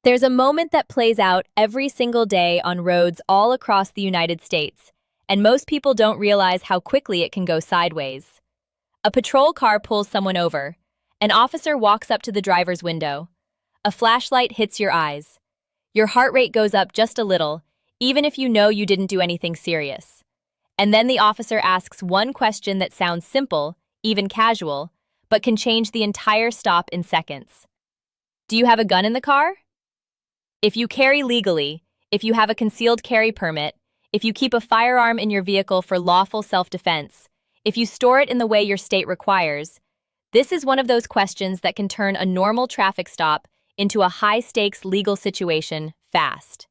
There's a moment that plays out every single day on roads all across the United States, and most people don't realize how quickly it can go sideways. A patrol car pulls someone over. An officer walks up to the driver's window. A flashlight hits your eyes. Your heart rate goes up just a little, even if you know you didn't do anything serious. And then the officer asks one question that sounds simple, even casual, but can change the entire stop in seconds. Do you have a gun in the car? If you carry legally, if you have a concealed carry permit, if you keep a firearm in your vehicle for lawful self-defense, if you store it in the way your state requires, this is one of those questions that can turn a normal traffic stop into a high-stakes legal situation fast.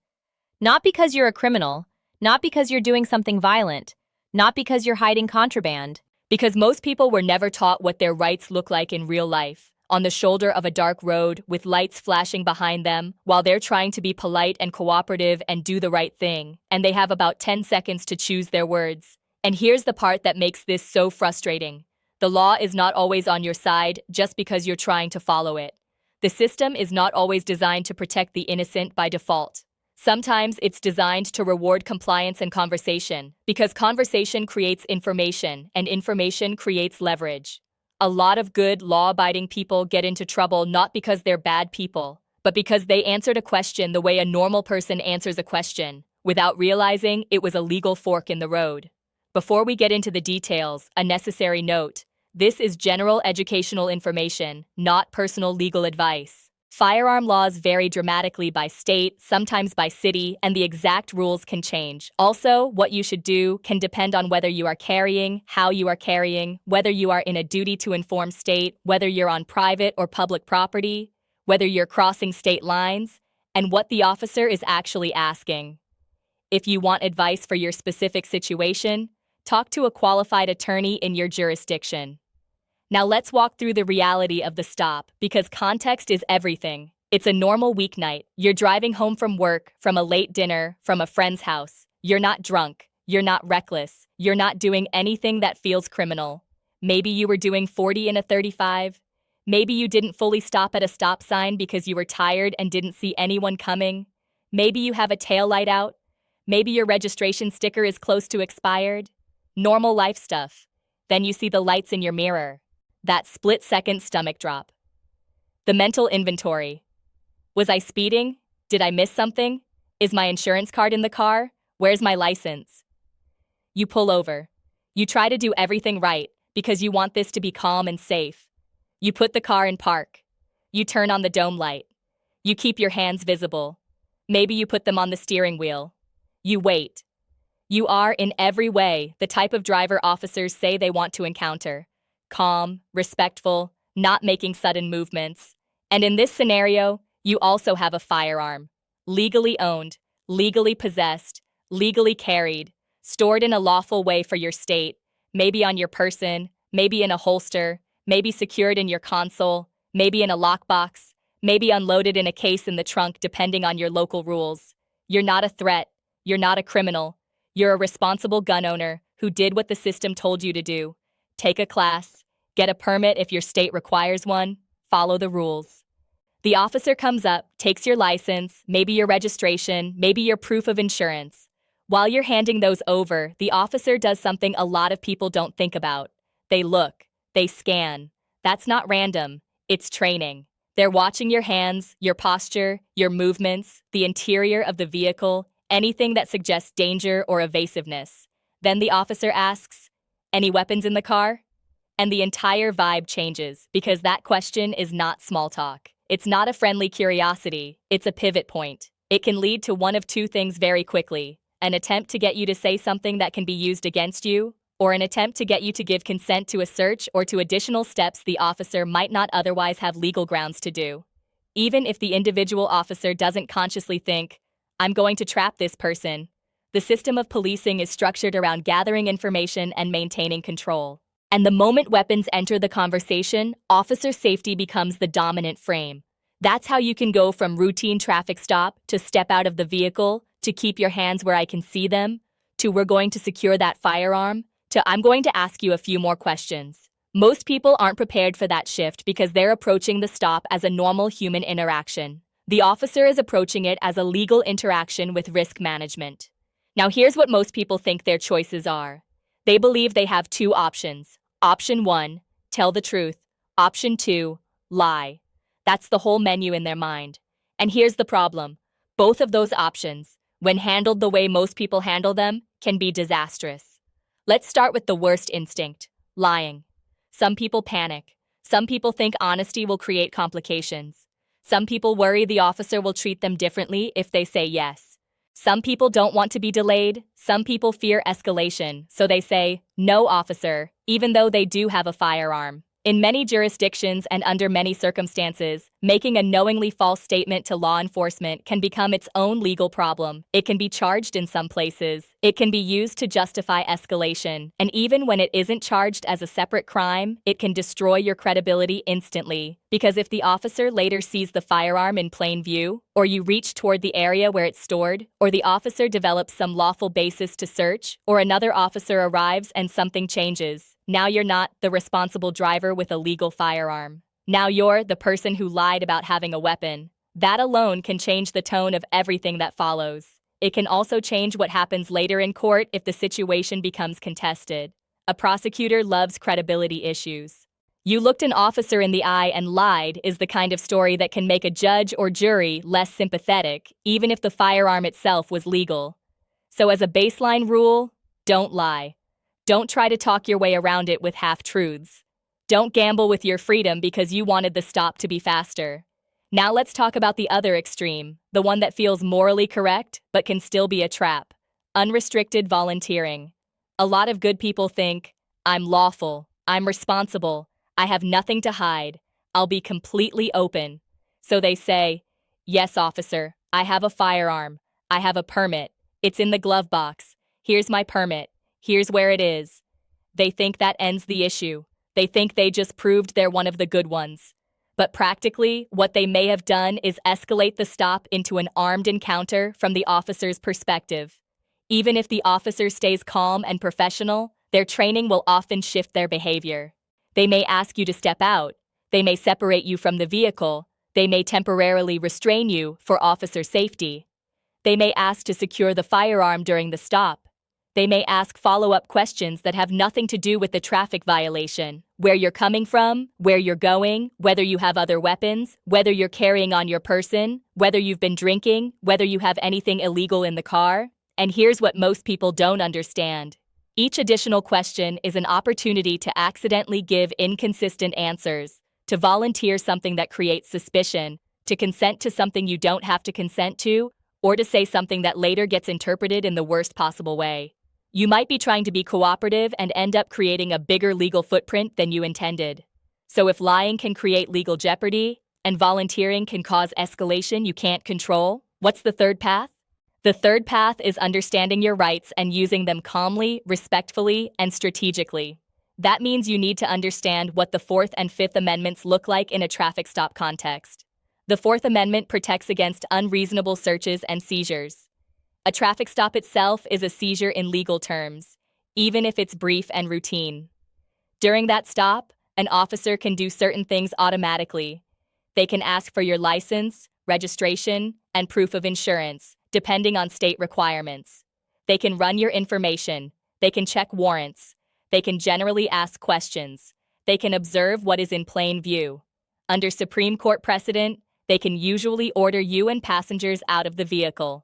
Not because you're a criminal, not because you're doing something violent, not because you're hiding contraband, because most people were never taught what their rights look like in real life, on the shoulder of a dark road with lights flashing behind them while they're trying to be polite and cooperative and do the right thing, and they have about 10 seconds to choose their words. And here's the part that makes this so frustrating. The law is not always on your side just because you're trying to follow it. The system is not always designed to protect the innocent by default. Sometimes it's designed to reward compliance and conversation, because conversation creates information, and information creates leverage. A lot of good, law-abiding people get into trouble not because they're bad people, but because they answered a question the way a normal person answers a question, without realizing it was a legal fork in the road. Before we get into the details, a necessary note: this is general educational information, not personal legal advice. Firearm laws vary dramatically by state, sometimes by city, and the exact rules can change. Also, what you should do can depend on whether you are carrying, how you are carrying, whether you are in a duty to inform state, whether you're on private or public property, whether you're crossing state lines, and what the officer is actually asking. If you want advice for your specific situation, talk to a qualified attorney in your jurisdiction. Now let's walk through the reality of the stop, because context is everything. It's a normal weeknight. You're driving home from work, from a late dinner, from a friend's house. You're not drunk. You're not reckless. You're not doing anything that feels criminal. Maybe you were doing 40 in a 35. Maybe you didn't fully stop at a stop sign because you were tired and didn't see anyone coming. Maybe you have a taillight out. Maybe your registration sticker is close to expired. Normal life stuff. Then you see the lights in your mirror. That split-second stomach drop. The mental inventory. Was I speeding? Did I miss something? Is my insurance card in the car? Where's my license? You pull over. You try to do everything right because you want this to be calm and safe. You put the car in park. You turn on the dome light. You keep your hands visible. Maybe you put them on the steering wheel. You wait. You are, in every way, the type of driver officers say they want to encounter. Calm, respectful, not making sudden movements. And in this scenario, you also have a firearm. Legally owned, legally possessed, legally carried, stored in a lawful way for your state, maybe on your person, maybe in a holster, maybe secured in your console, maybe in a lockbox, maybe unloaded in a case in the trunk depending on your local rules. You're not a threat. You're not a criminal. You're a responsible gun owner who did what the system told you to do. Take a class, get a permit if your state requires one, follow the rules. The officer comes up, takes your license, maybe your registration, maybe your proof of insurance. While you're handing those over, the officer does something a lot of people don't think about. They look, they scan. That's not random, it's training. They're watching your hands, your posture, your movements, the interior of the vehicle, anything that suggests danger or evasiveness. Then the officer asks, "Any weapons in the car?" And the entire vibe changes, because that question is not small talk. It's not a friendly curiosity, it's a pivot point. It can lead to one of two things very quickly: an attempt to get you to say something that can be used against you, or an attempt to get you to give consent to a search or to additional steps the officer might not otherwise have legal grounds to do. Even if the individual officer doesn't consciously think, "I'm going to trap this person," the system of policing is structured around gathering information and maintaining control. And the moment weapons enter the conversation, officer safety becomes the dominant frame. That's how you can go from routine traffic stop to step out of the vehicle, to keep your hands where I can see them, to "we're going to secure that firearm," to "I'm going to ask you a few more questions." Most people aren't prepared for that shift because they're approaching the stop as a normal human interaction. The officer is approaching it as a legal interaction with risk management. Now here's what most people think their choices are. They believe they have two options. Option 1, tell the truth. Option 2, lie. That's the whole menu in their mind. And here's the problem. Both of those options, when handled the way most people handle them, can be disastrous. Let's start with the worst instinct, lying. Some people panic. Some people think honesty will create complications. Some people worry the officer will treat them differently if they say yes. Some people don't want to be delayed. Some people fear escalation, so they say, "No, officer," even though they do have a firearm. In many jurisdictions and under many circumstances, making a knowingly false statement to law enforcement can become its own legal problem. It can be charged in some places. It can be used to justify escalation. And even when it isn't charged as a separate crime, it can destroy your credibility instantly. Because if the officer later sees the firearm in plain view, or you reach toward the area where it's stored, or the officer develops some lawful basis to search, or another officer arrives and something changes, now you're not the responsible driver with a legal firearm. Now you're the person who lied about having a weapon. That alone can change the tone of everything that follows. It can also change what happens later in court if the situation becomes contested. A prosecutor loves credibility issues. You looked an officer in the eye and lied is the kind of story that can make a judge or jury less sympathetic, even if the firearm itself was legal. So as a baseline rule, don't lie. Don't try to talk your way around it with half-truths. Don't gamble with your freedom because you wanted the stop to be faster. Now let's talk about the other extreme, the one that feels morally correct but can still be a trap. Unrestricted volunteering. A lot of good people think, "I'm lawful, I'm responsible, I have nothing to hide, I'll be completely open." So they say, "Yes, officer, I have a firearm, I have a permit, it's in the glove box, here's my permit, here's where it is." They think that ends the issue. They think they just proved they're one of the good ones. But practically, what they may have done is escalate the stop into an armed encounter from the officer's perspective. Even if the officer stays calm and professional, their training will often shift their behavior. They may ask you to step out. They may separate you from the vehicle. They may temporarily restrain you for officer safety. They may ask to secure the firearm during the stop. They may ask follow-up questions that have nothing to do with the traffic violation. Where you're coming from, where you're going, whether you have other weapons, whether you're carrying on your person, whether you've been drinking, whether you have anything illegal in the car. And here's what most people don't understand. Each additional question is an opportunity to accidentally give inconsistent answers, to volunteer something that creates suspicion, to consent to something you don't have to consent to, or to say something that later gets interpreted in the worst possible way. You might be trying to be cooperative and end up creating a bigger legal footprint than you intended. So if lying can create legal jeopardy, and volunteering can cause escalation you can't control, what's the third path? The third path is understanding your rights and using them calmly, respectfully, and strategically. That means you need to understand what the Fourth and Fifth Amendments look like in a traffic stop context. The Fourth Amendment protects against unreasonable searches and seizures. A traffic stop itself is a seizure in legal terms, even if it's brief and routine. During that stop, an officer can do certain things automatically. They can ask for your license, registration, and proof of insurance, depending on state requirements. They can run your information. They can check warrants. They can generally ask questions. They can observe what is in plain view. Under Supreme Court precedent, they can usually order you and passengers out of the vehicle.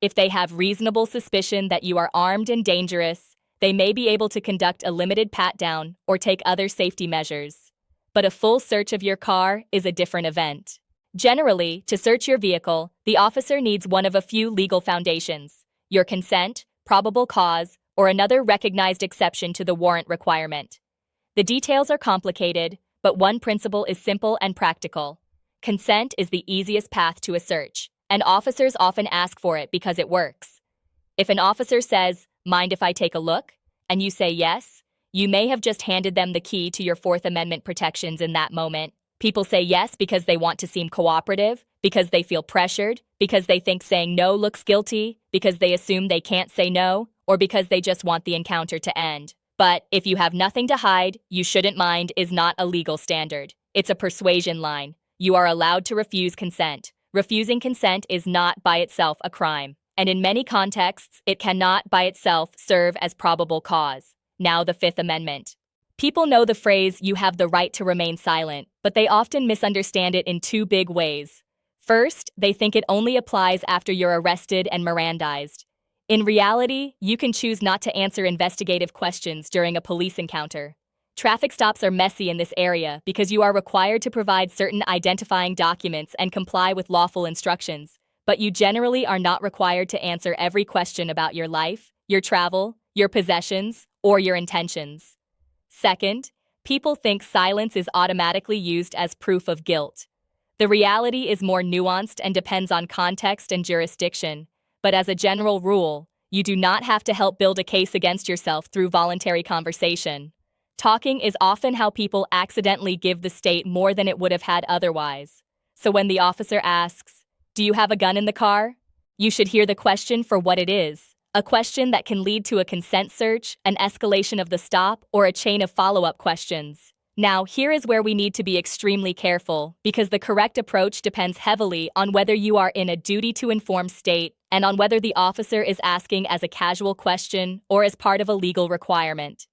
If they have reasonable suspicion that you are armed and dangerous, they may be able to conduct a limited pat-down or take other safety measures. But a full search of your car is a different event. Generally, to search your vehicle, the officer needs one of a few legal foundations: your consent, probable cause, or another recognized exception to the warrant requirement. The details are complicated, but one principle is simple and practical. Consent is the easiest path to a search, and officers often ask for it because it works. If an officer says, "Mind if I take a look?" and you say yes, you may have just handed them the key to your Fourth Amendment protections in that moment. People say yes because they want to seem cooperative, because they feel pressured, because they think saying no looks guilty, because they assume they can't say no, or because they just want the encounter to end. But if you have nothing to hide, you shouldn't mind is not a legal standard. It's a persuasion line. You are allowed to refuse consent. Refusing consent is not by itself a crime, and in many contexts, it cannot by itself serve as probable cause. Now, the Fifth Amendment. People know the phrase, "you have the right to remain silent," but they often misunderstand it in two big ways. First, they think it only applies after you're arrested and Mirandized. In reality, you can choose not to answer investigative questions during a police encounter. Traffic stops are messy in this area because you are required to provide certain identifying documents and comply with lawful instructions, but you generally are not required to answer every question about your life, your travel, your possessions, or your intentions. Second, people think silence is automatically used as proof of guilt. The reality is more nuanced and depends on context and jurisdiction, but as a general rule, you do not have to help build a case against yourself through voluntary conversation. Talking is often how people accidentally give the state more than it would have had otherwise. So when the officer asks, "Do you have a gun in the car?" you should hear the question for what it is, a question that can lead to a consent search, an escalation of the stop, or a chain of follow-up questions. Now, here is where we need to be extremely careful, because the correct approach depends heavily on whether you are in a duty-to-inform state and on whether the officer is asking as a casual question or as part of a legal requirement.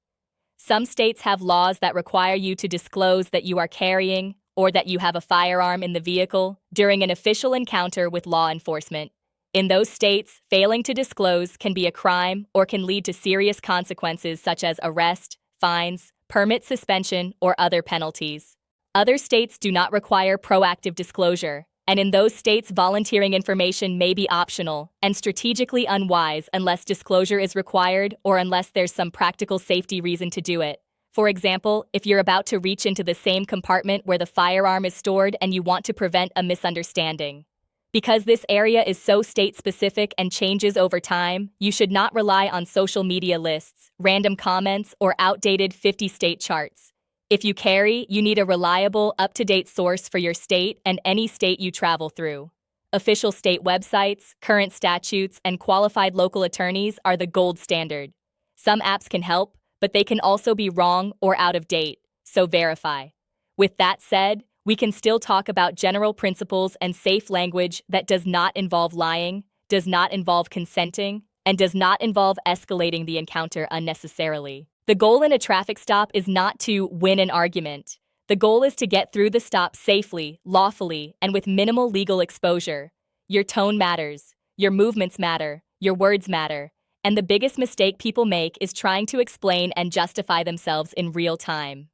Some states have laws that require you to disclose that you are carrying or that you have a firearm in the vehicle during an official encounter with law enforcement. In those states, failing to disclose can be a crime or can lead to serious consequences such as arrest, fines, permit suspension, or other penalties. Other states do not require proactive disclosure, and in those states, volunteering information may be optional and strategically unwise unless disclosure is required or unless there's some practical safety reason to do it. For example, if you're about to reach into the same compartment where the firearm is stored and you want to prevent a misunderstanding. Because this area is so state-specific and changes over time, you should not rely on social media lists, random comments, or outdated 50-state charts. If you carry, you need a reliable, up-to-date source for your state and any state you travel through. Official state websites, current statutes, and qualified local attorneys are the gold standard. Some apps can help, but they can also be wrong or out of date, so verify. With that said, we can still talk about general principles and safe language that does not involve lying, does not involve consenting, and does not involve escalating the encounter unnecessarily. The goal in a traffic stop is not to win an argument. The goal is to get through the stop safely, lawfully, and with minimal legal exposure. Your tone matters, your movements matter, your words matter, and the biggest mistake people make is trying to explain and justify themselves in real time.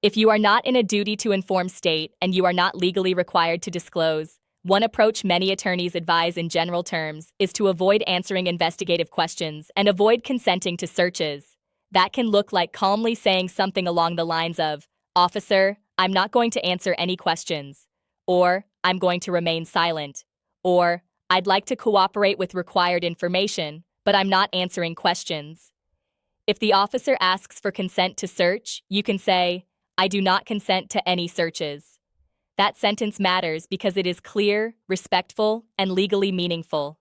If you are not in a duty-to-inform state and you are not legally required to disclose, one approach many attorneys advise in general terms is to avoid answering investigative questions and avoid consenting to searches. That can look like calmly saying something along the lines of, "Officer, I'm not going to answer any questions," or "I'm going to remain silent," or "I'd like to cooperate with required information, but I'm not answering questions." If the officer asks for consent to search, you can say, "I do not consent to any searches." That sentence matters because it is clear, respectful, and legally meaningful.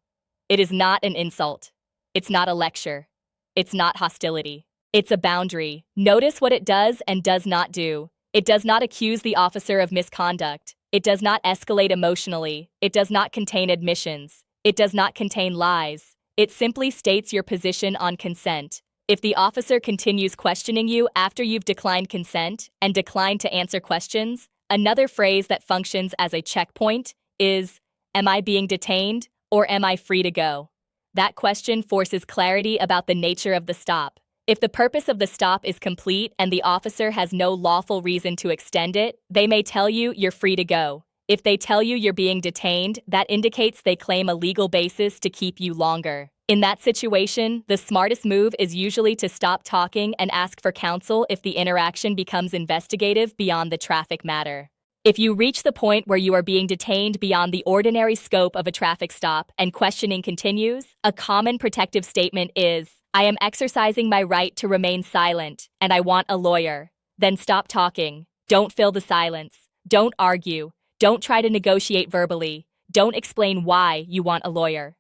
It is not an insult. It's not a lecture. It's not hostility. It's a boundary. Notice what it does and does not do. It does not accuse the officer of misconduct. It does not escalate emotionally. It does not contain admissions. It does not contain lies. It simply states your position on consent. If the officer continues questioning you after you've declined consent and declined to answer questions, another phrase that functions as a checkpoint is, "Am I being detained or am I free to go?" That question forces clarity about the nature of the stop. If the purpose of the stop is complete and the officer has no lawful reason to extend it, they may tell you you're free to go. If they tell you you're being detained, that indicates they claim a legal basis to keep you longer. In that situation, the smartest move is usually to stop talking and ask for counsel if the interaction becomes investigative beyond the traffic matter. If you reach the point where you are being detained beyond the ordinary scope of a traffic stop and questioning continues, a common protective statement is, "I am exercising my right to remain silent, and I want a lawyer." Then stop talking. Don't fill the silence. Don't argue. Don't try to negotiate verbally. Don't explain why you want a lawyer.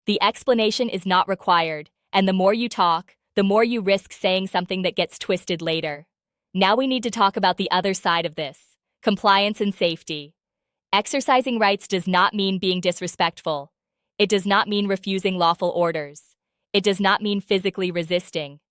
The explanation is not required, and the more you talk, the more you risk saying something that gets twisted later. Now we need to talk about the other side of this. Compliance and safety. Exercising rights does not mean being disrespectful. It does not mean refusing lawful orders. It does not mean physically resisting.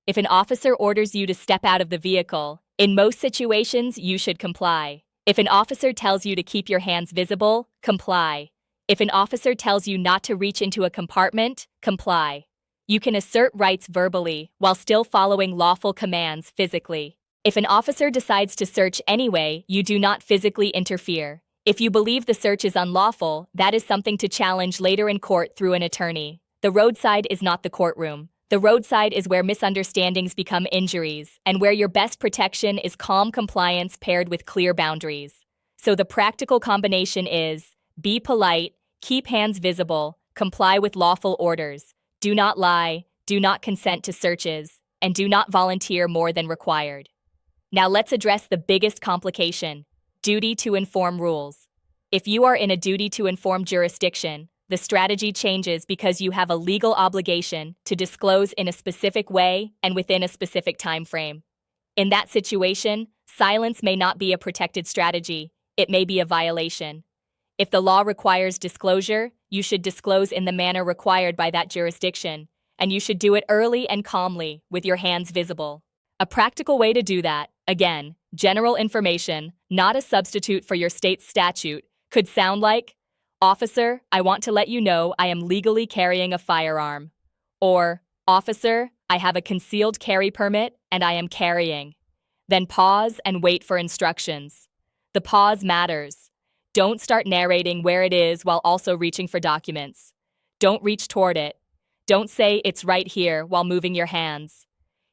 If an officer orders you to step out of the vehicle, in most situations, you should comply. If an officer tells you to keep your hands visible, comply. If an officer tells you not to reach into a compartment, comply. You can assert rights verbally while still following lawful commands physically. If an officer decides to search anyway, you do not physically interfere. If you believe the search is unlawful, that is something to challenge later in court through an attorney. The roadside is not the courtroom. The roadside is where misunderstandings become injuries, and where your best protection is calm compliance paired with clear boundaries. So the practical combination is: be polite, keep hands visible, comply with lawful orders, do not lie, do not consent to searches, and do not volunteer more than required. Now let's address the biggest complication: duty to inform rules. If you are in a duty to inform jurisdiction, the strategy changes because you have a legal obligation to disclose in a specific way and within a specific time frame. In that situation, silence may not be a protected strategy, it may be a violation. If the law requires disclosure, you should disclose in the manner required by that jurisdiction, and you should do it early and calmly, with your hands visible. A practical way to do that, again, general information, not a substitute for your state's statute, could sound like: "Officer, I want to let you know I am legally carrying a firearm." Or, "Officer, I have a concealed carry permit and I am carrying." Then pause and wait for instructions. The pause matters. Don't start narrating where it is while also reaching for documents. Don't reach toward it. Don't say "it's right here" while moving your hands.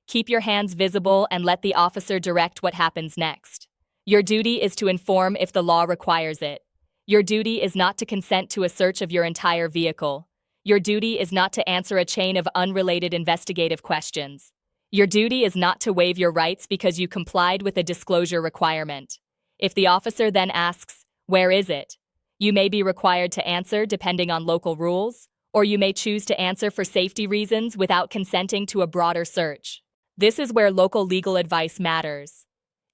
Keep your hands visible and let the officer direct what happens next. Your duty is to inform if the law requires it. Your duty is not to consent to a search of your entire vehicle. Your duty is not to answer a chain of unrelated investigative questions. Your duty is not to waive your rights because you complied with a disclosure requirement. If the officer then asks, "Where is it?" you may be required to answer depending on local rules, or you may choose to answer for safety reasons without consenting to a broader search. This is where local legal advice matters.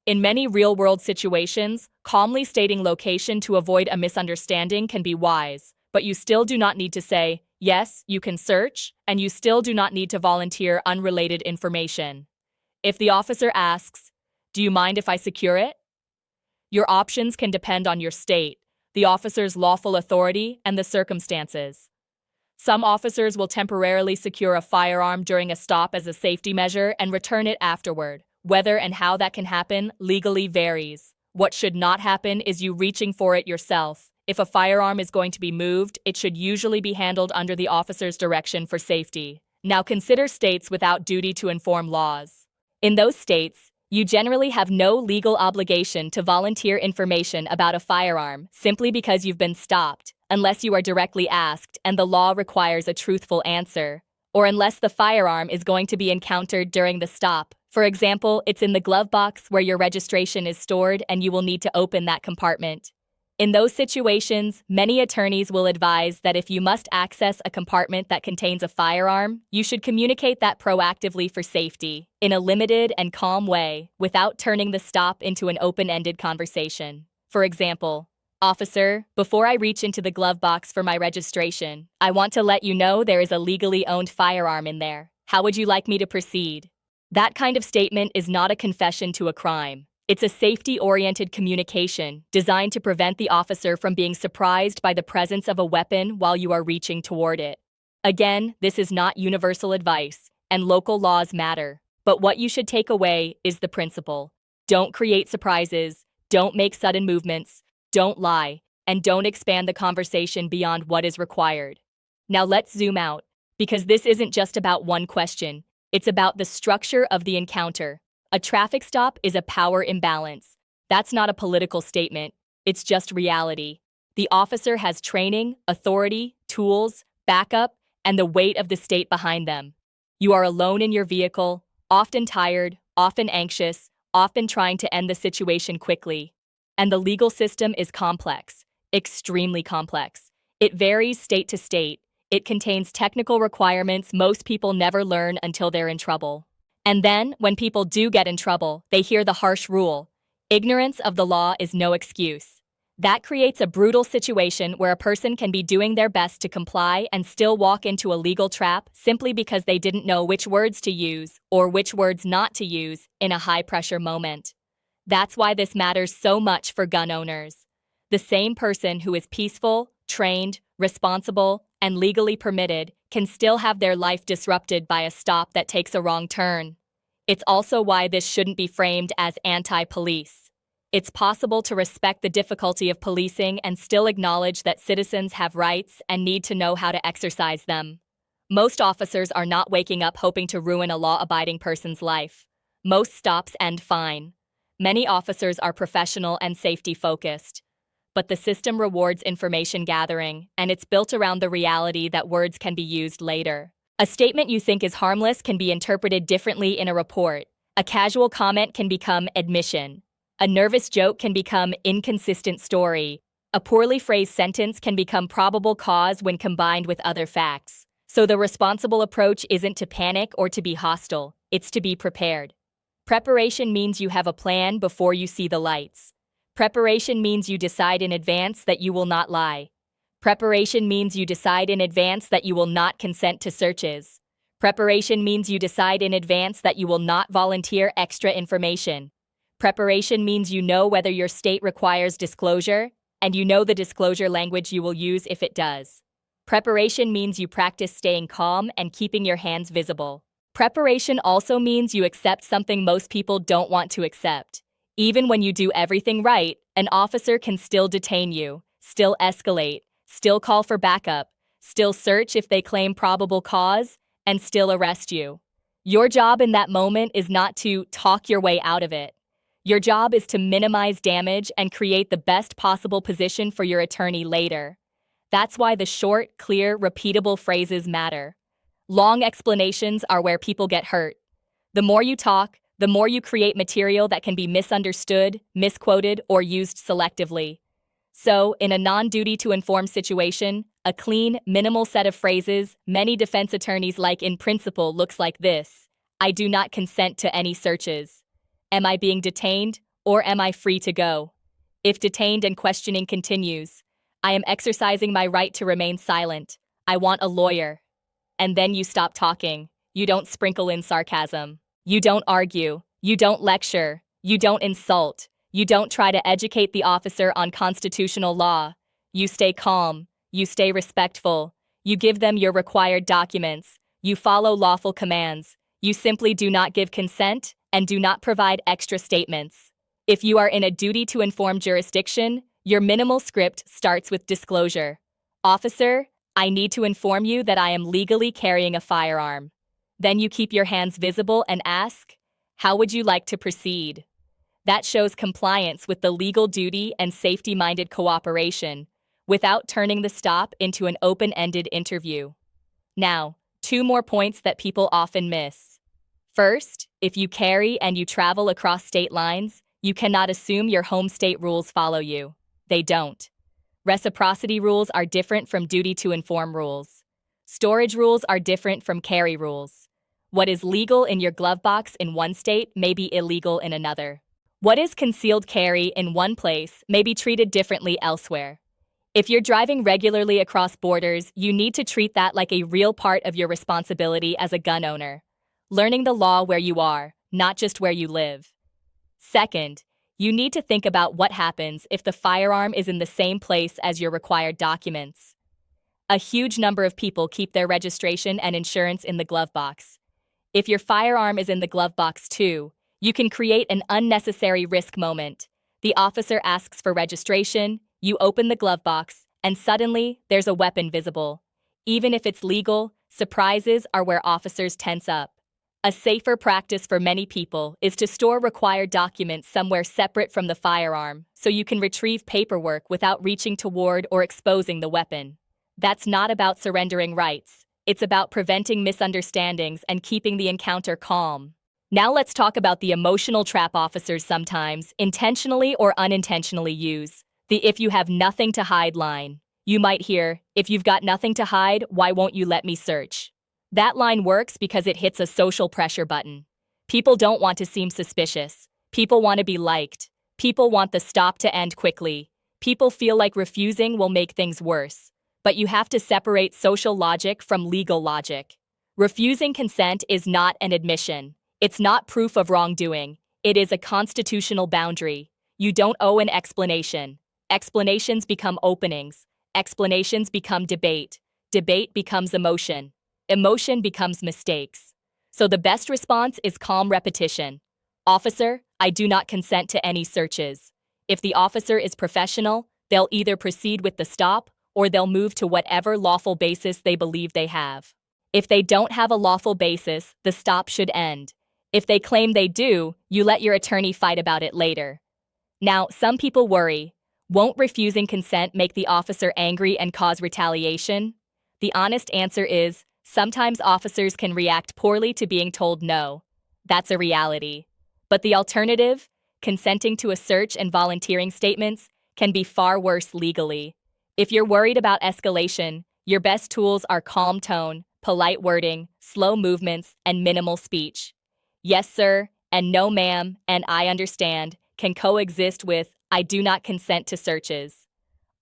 In many real-world situations, calmly stating location to avoid a misunderstanding can be wise, but you still do not need to say, "Yes, you can search," and you still do not need to volunteer unrelated information. If the officer asks, "Do you mind if I secure it?" your options can depend on your state, the officer's lawful authority, and the circumstances. Some officers will temporarily secure a firearm during a stop as a safety measure and return it afterward. Whether and how that can happen legally varies. What should not happen is you reaching for it yourself. If a firearm is going to be moved, it should usually be handled under the officer's direction for safety. Now consider states without duty to inform laws. In those states, you generally have no legal obligation to volunteer information about a firearm simply because you've been stopped, unless you are directly asked and the law requires a truthful answer, or unless the firearm is going to be encountered during the stop. For example, it's in the glove box where your registration is stored and you will need to open that compartment. In those situations, many attorneys will advise that if you must access a compartment that contains a firearm, you should communicate that proactively for safety, in a limited and calm way, without turning the stop into an open-ended conversation. For example, "Officer, before I reach into the glove box for my registration, I want to let you know there is a legally owned firearm in there. How would you like me to proceed?" That kind of statement is not a confession to a crime. It's a safety-oriented communication designed to prevent the officer from being surprised by the presence of a weapon while you are reaching toward it. Again, this is not universal advice, and local laws matter. But what you should take away is the principle. Don't create surprises, don't make sudden movements, don't lie, and don't expand the conversation beyond what is required. Now let's zoom out, because this isn't just about one question. It's about the structure of the encounter. A traffic stop is a power imbalance. That's not a political statement. It's just reality. The officer has training, authority, tools, backup, and the weight of the state behind them. You are alone in your vehicle, often tired, often anxious, often trying to end the situation quickly. And the legal system is complex, extremely complex. It varies state to state. It contains technical requirements most people never learn until they're in trouble. And then, when people do get in trouble, they hear the harsh rule: ignorance of the law is no excuse. That creates a brutal situation where a person can be doing their best to comply and still walk into a legal trap simply because they didn't know which words to use or which words not to use in a high-pressure moment. That's why this matters so much for gun owners. The same person who is peaceful, trained, responsible, and legally permitted can still have their life disrupted by a stop that takes a wrong turn. It's also why this shouldn't be framed as anti-police. It's possible to respect the difficulty of policing and still acknowledge that citizens have rights and need to know how to exercise them. Most officers are not waking up hoping to ruin a law-abiding person's life. Most stops end fine. Many officers are professional and safety-focused. But the system rewards information gathering, and it's built around the reality that words can be used later. A statement you think is harmless can be interpreted differently in a report. A casual comment can become admission. A nervous joke can become inconsistent story. A poorly phrased sentence can become probable cause when combined with other facts. So the responsible approach isn't to panic or to be hostile, it's to be prepared. Preparation means you have a plan before you see the lights. Preparation means you decide in advance that you will not lie. Preparation means you decide in advance that you will not consent to searches. Preparation means you decide in advance that you will not volunteer extra information. Preparation means you know whether your state requires disclosure, and you know the disclosure language you will use if it does. Preparation means you practice staying calm and keeping your hands visible. Preparation also means you accept something most people don't want to accept. Even when you do everything right, an officer can still detain you, still escalate, still call for backup, still search if they claim probable cause, and still arrest you. Your job in that moment is not to talk your way out of it. Your job is to minimize damage and create the best possible position for your attorney later. That's why the short, clear, repeatable phrases matter. Long explanations are where people get hurt. The more you talk, the more you create material that can be misunderstood, misquoted, or used selectively. So, in a non-duty to inform situation, a clean, minimal set of phrases many defense attorneys like in principle looks like this: I do not consent to any searches. Am I being detained, or am I free to go? If detained and questioning continues, I am exercising my right to remain silent. I want a lawyer. And then you stop talking. You don't sprinkle in sarcasm. You don't argue. You don't lecture. You don't insult. You don't try to educate the officer on constitutional law. You stay calm. You stay respectful. You give them your required documents. You follow lawful commands. You simply do not give consent and do not provide extra statements. If you are in a duty to inform jurisdiction, your minimal script starts with disclosure. Officer, I need to inform you that I am legally carrying a firearm. Then you keep your hands visible and ask, how would you like to proceed? That shows compliance with the legal duty and safety-minded cooperation, without turning the stop into an open-ended interview. Now, 2 more points that people often miss. First, if you carry and you travel across state lines, you cannot assume your home state rules follow you. They don't. Reciprocity rules are different from duty to inform rules. Storage rules are different from carry rules. What is legal in your glove box in one state may be illegal in another. What is concealed carry in one place may be treated differently elsewhere. If you're driving regularly across borders, you need to treat that like a real part of your responsibility as a gun owner. Learning the law where you are, not just where you live. Second, you need to think about what happens if the firearm is in the same place as your required documents. A huge number of people keep their registration and insurance in the glove box. If your firearm is in the glove box too, you can create an unnecessary risk moment. The officer asks for registration, you open the glove box, and suddenly there's a weapon visible. Even if it's legal, surprises are where officers tense up. A safer practice for many people is to store required documents somewhere separate from the firearm, so you can retrieve paperwork without reaching toward or exposing the weapon. That's not about surrendering rights. It's about preventing misunderstandings and keeping the encounter calm. Now let's talk about the emotional trap officers sometimes, intentionally or unintentionally use. The "if you have nothing to hide" line. You might hear, "If you've got nothing to hide, why won't you let me search?" That line works because it hits a social pressure button. People don't want to seem suspicious. People want to be liked. People want the stop to end quickly. People feel like refusing will make things worse. But you have to separate social logic from legal logic. Refusing consent is not an admission. It's not proof of wrongdoing. It is a constitutional boundary. You don't owe an explanation. Explanations become openings. Explanations become debate. Debate becomes emotion. Emotion becomes mistakes. So the best response is calm repetition. Officer, I do not consent to any searches. If the officer is professional, they'll either proceed with the stop or they'll move to whatever lawful basis they believe they have. If they don't have a lawful basis, the stop should end. If they claim they do, you let your attorney fight about it later. Now, some people worry, won't refusing consent make the officer angry and cause retaliation? The honest answer is, sometimes officers can react poorly to being told no. That's a reality. But the alternative, consenting to a search and volunteering statements, can be far worse legally. If you're worried about escalation, your best tools are calm tone, polite wording, slow movements, and minimal speech. Yes, sir, and no, ma'am, and I understand can coexist with I do not consent to searches.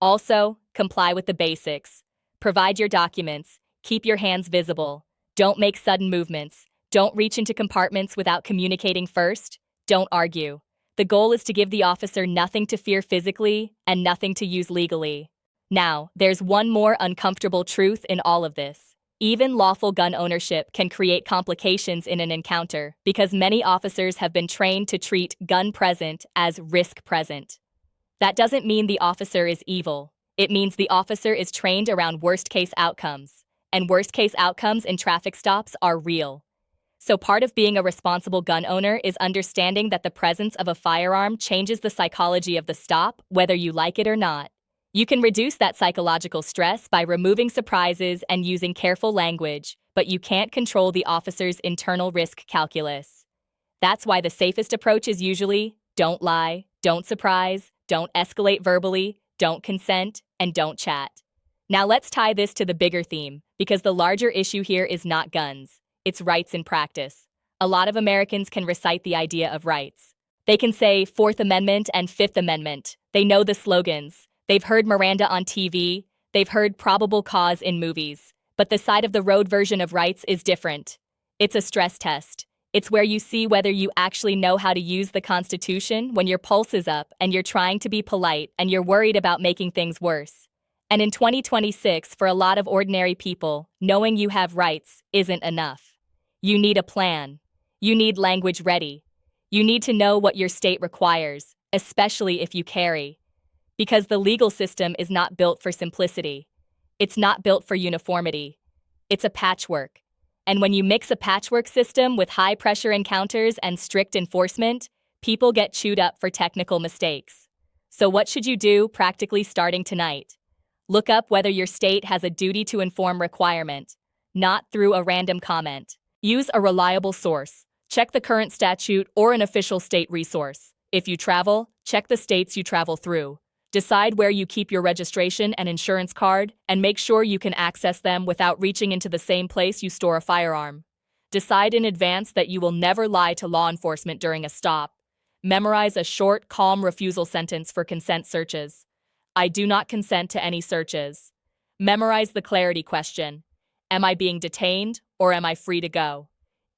Also, comply with the basics. Provide your documents. Keep your hands visible. Don't make sudden movements. Don't reach into compartments without communicating first. Don't argue. The goal is to give the officer nothing to fear physically and nothing to use legally. Now, there's one more uncomfortable truth in all of this. Even lawful gun ownership can create complications in an encounter because many officers have been trained to treat gun present as risk present. That doesn't mean the officer is evil. It means the officer is trained around worst-case outcomes, and worst-case outcomes in traffic stops are real. So part of being a responsible gun owner is understanding that the presence of a firearm changes the psychology of the stop, whether you like it or not. You can reduce that psychological stress by removing surprises and using careful language, but you can't control the officer's internal risk calculus. That's why the safest approach is usually don't lie, don't surprise, don't escalate verbally, don't consent, and don't chat. Now let's tie this to the bigger theme, because the larger issue here is not guns. It's rights in practice. A lot of Americans can recite the idea of rights. They can say Fourth Amendment and Fifth Amendment. They know the slogans. They've heard Miranda on TV. They've heard probable cause in movies. But the side of the road version of rights is different. It's a stress test. It's where you see whether you actually know how to use the Constitution when your pulse is up and you're trying to be polite and you're worried about making things worse. And in 2026, for a lot of ordinary people, knowing you have rights isn't enough. You need a plan. You need language ready. You need to know what your state requires, especially if you carry. Because the legal system is not built for simplicity. It's not built for uniformity. It's a patchwork. And when you mix a patchwork system with high-pressure encounters and strict enforcement, people get chewed up for technical mistakes. So what should you do practically starting tonight? Look up whether your state has a duty to inform requirement, not through a random comment. Use a reliable source. Check the current statute or an official state resource. If you travel, check the states you travel through. Decide where you keep your registration and insurance card, and make sure you can access them without reaching into the same place you store a firearm. Decide in advance that you will never lie to law enforcement during a stop. Memorize a short, calm refusal sentence for consent searches. I do not consent to any searches. Memorize the clarity question. Am I being detained, or am I free to go?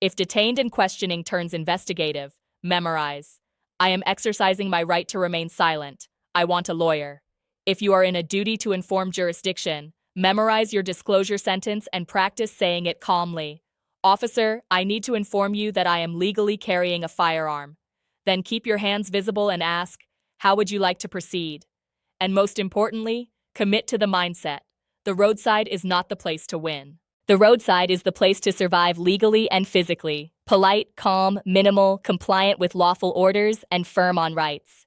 If detained and questioning turns investigative, memorize. I am exercising my right to remain silent. I want a lawyer. If you are in a duty to inform jurisdiction, memorize your disclosure sentence and practice saying it calmly. Officer, I need to inform you that I am legally carrying a firearm. Then keep your hands visible and ask, how would you like to proceed? And most importantly, commit to the mindset. The roadside is not the place to win. The roadside is the place to survive legally and physically. Polite, calm, minimal, compliant with lawful orders, and firm on rights.